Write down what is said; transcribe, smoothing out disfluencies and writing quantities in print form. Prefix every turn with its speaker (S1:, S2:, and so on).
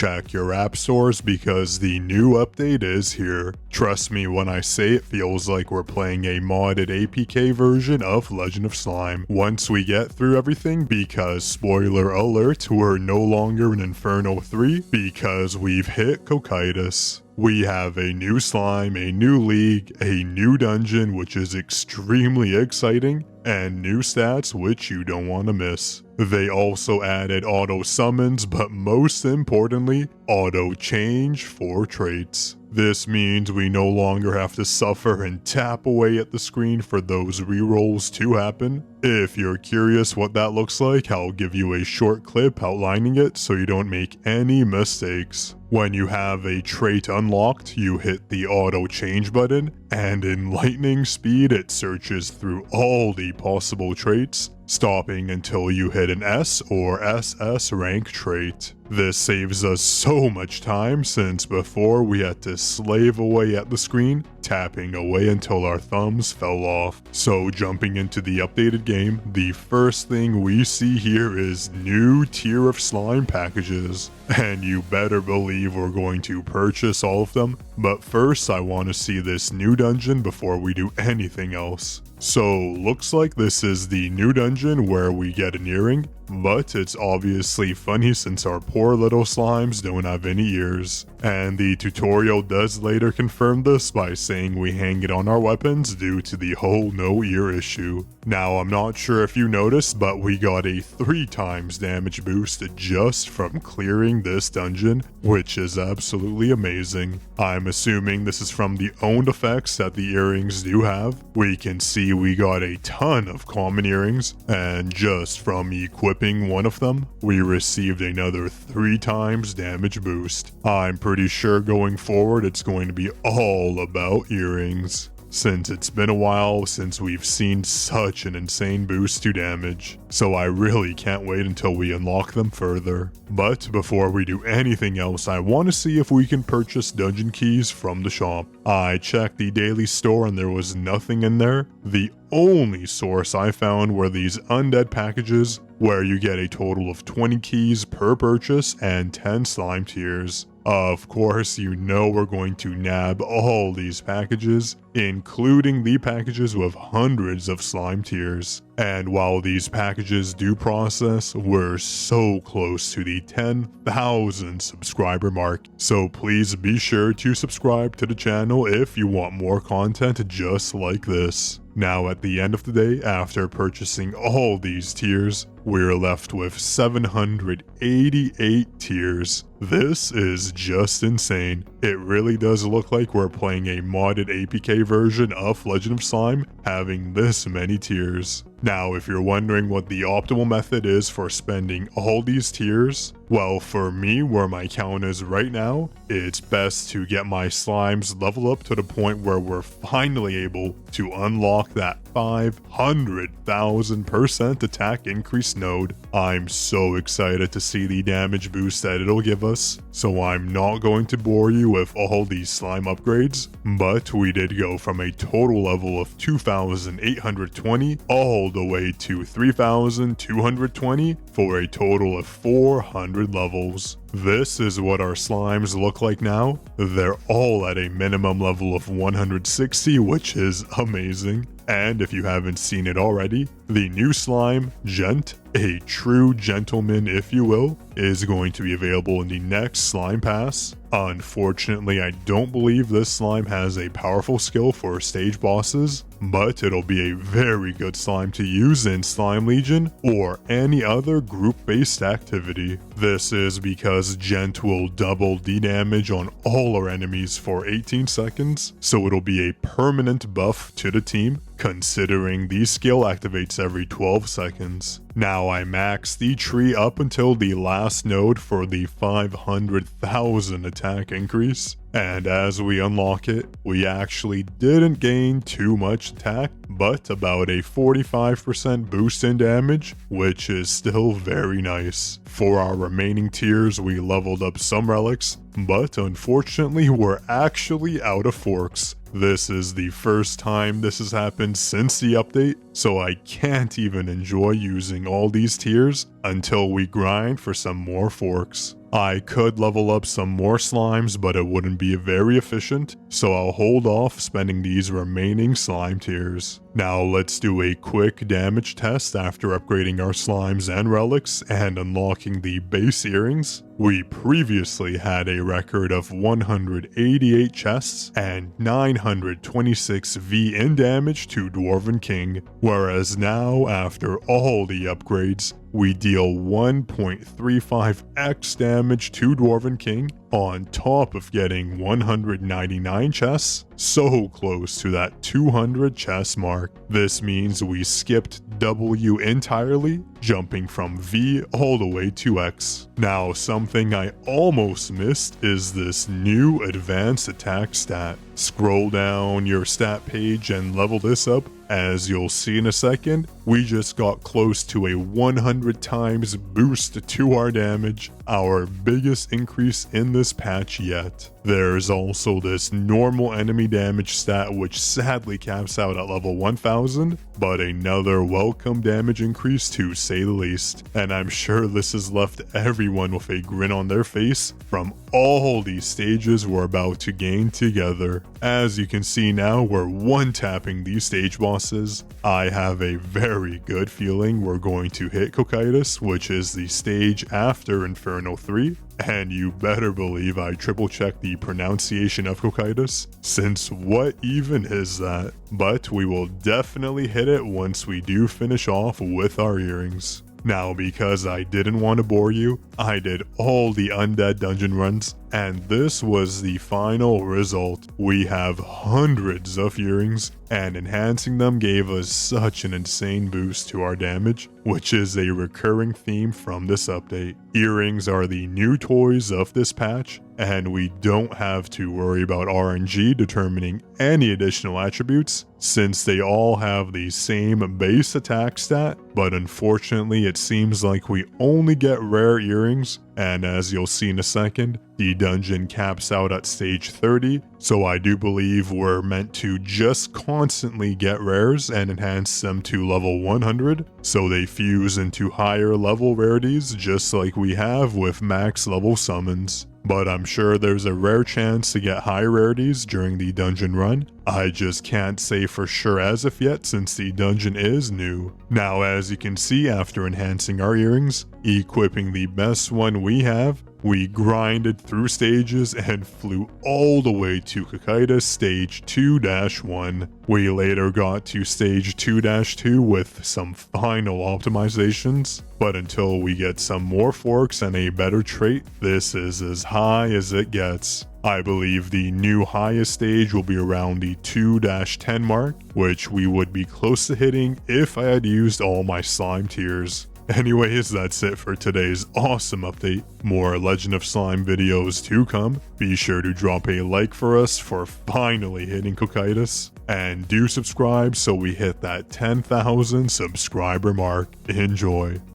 S1: check your app stores because the new update is here. Trust me when I say it feels like we're playing a modded APK version of Legend of Slime once we get through everything, because spoiler alert, we're no longer in Inferno 3 because we've hit COCYTUS. We have a new slime, a new league, a new dungeon, which is extremely exciting, and new stats, which you don't want to miss. They also added auto summons, but most importantly, auto change for traits. This means we no longer have to suffer and tap away at the screen for those rerolls to happen. If you're curious what that looks like, I'll give you a short clip outlining it so you don't make any mistakes. When you have a trait unlocked, you hit the auto change button, and in lightning speed it searches through all the possible traits, stopping until you hit an S or SS rank trait. This saves us so much time, since before we had to slave away at the screen, tapping away until our thumbs fell off. So jumping into the updated game, the first thing we see here is new tier of slime packages. And you better believe we're going to purchase all of them, but first I want to see this new dungeon before we do anything else. So looks like this is the new dungeon where we get an earring, but it's obviously funny since our poor little slimes don't have any ears. And the tutorial does later confirm this by saying we hang it on our weapons due to the whole no ear issue. Now I'm not sure if you noticed, but we got a 3 times damage boost just from clearing this dungeon, which is absolutely amazing. I'm assuming this is from the owned effects that the earrings do have. We can see we got a ton of common earrings, and just from equipping one of them, we received another 3 times damage boost. I'm pretty sure going forward it's going to be all about earrings, since it's been a while since we've seen such an insane boost to damage, so I really can't wait until we unlock them further. But before we do anything else, I want to see if we can purchase dungeon keys from the shop. I checked the daily store and there was nothing in there. The only source I found were these undead packages, where you get a total of 20 keys per purchase and 10 slime tiers. Of course, you know we're going to nab all these packages, including the packages with hundreds of slime tiers. And while these packages do process, we're so close to the 10,000 subscriber mark. So please be sure to subscribe to the channel if you want more content just like this. Now at the end of the day, after purchasing all these tiers, we're left with 788 tiers. This is just insane. It really does look like we're playing a modded APK version of Legend of Slime, having this many tiers. Now, if you're wondering what the optimal method is for spending all these tiers, well, for me, where my count is right now, it's best to get my slimes leveled up to the point where we're finally able to unlock that 500,000% attack increase node. I'm so excited to see the damage boost that it'll give us, so I'm not going to bore you with all these slime upgrades, but we did go from a total level of 2,820 all the way to 3,220 for a total of 400 levels. This is what our slimes look like now. They're all at a minimum level of 160, which is amazing. And if you haven't seen it already, the new slime, Gent, a true gentleman if you will, is going to be available in the next slime pass. Unfortunately, I don't believe this slime has a powerful skill for stage bosses, but it'll be a very good slime to use in Slime Legion or any other group-based activity. This is because Gent will double the damage on all our enemies for 18 seconds, so it'll be a permanent buff to the team, considering the skill activates every 12 seconds. Now I maxed the tree up until the last node for the 500,000 attack increase, and as we unlock it, we actually didn't gain too much attack, but about a 45% boost in damage, which is still very nice. For our remaining tiers, we leveled up some relics, but unfortunately we're actually out of forks. This is the first time this has happened since the update, so I can't even enjoy using all these tiers until we grind for some more forks. I could level up some more slimes, but it wouldn't be very efficient, so I'll hold off spending these remaining slime tiers. Now let's do a quick damage test after upgrading our slimes and relics and unlocking the base earrings. We previously had a record of 188 chests and 926 V in damage to Dwarven King, whereas now, after all the upgrades, we deal 1.35x damage to Dwarven King on top of getting 199 chests, so close to that 200 chest mark. This means we skipped W entirely, jumping from V all the way to X. Now, something I almost missed is this new advanced attack stat. Scroll down your stat page and level this up. As you'll see in a second, we just got close to a 100 times boost to our damage, our biggest increase in this patch yet. There's also this normal enemy damage stat which sadly caps out at level 1000, but another welcome damage increase to say the least. And I'm sure this has left everyone with a grin on their face from all these stages we're about to gain together. As you can see now, we're one-tapping these stage bosses. I have a very good feeling we're going to hit COCYTUS, which is the stage after Inferno 3. And you better believe I triple checked the pronunciation of COCYTUS, since what even is that? But we will definitely hit it once we do finish off with our earrings. Now, because I didn't want to bore you, I did all the undead dungeon runs, and this was the final result. We have hundreds of earrings, and enhancing them gave us such an insane boost to our damage, which is a recurring theme from this update. Earrings are the new toys of this patch, and we don't have to worry about RNG determining any additional attributes, since they all have the same base attack stat, but unfortunately it seems like we only get rare earrings, and as you'll see in a second, the dungeon caps out at stage 30, so I do believe we're meant to just constantly get rares and enhance them to level 100, so they fuse into higher level rarities just like we have with max level summons. But I'm sure there's a rare chance to get high rarities during the dungeon run. I just can't say for sure as of yet since the dungeon is new. Now, as you can see, after enhancing our earrings, equipping the best one we have, we grinded through stages and flew all the way to COCYTUS stage 2-1. We later got to stage 2-2 with some final optimizations, but until we get some more forks and a better trait, this is as high as it gets. I believe the new highest stage will be around the 2-10 mark, which we would be close to hitting if I had used all my slime tiers. Anyways, that's it for today's awesome update. More Legend of Slime videos to come. Be sure to drop a like for us for finally hitting COCYTUS. And do subscribe so we hit that 10,000 subscriber mark. Enjoy.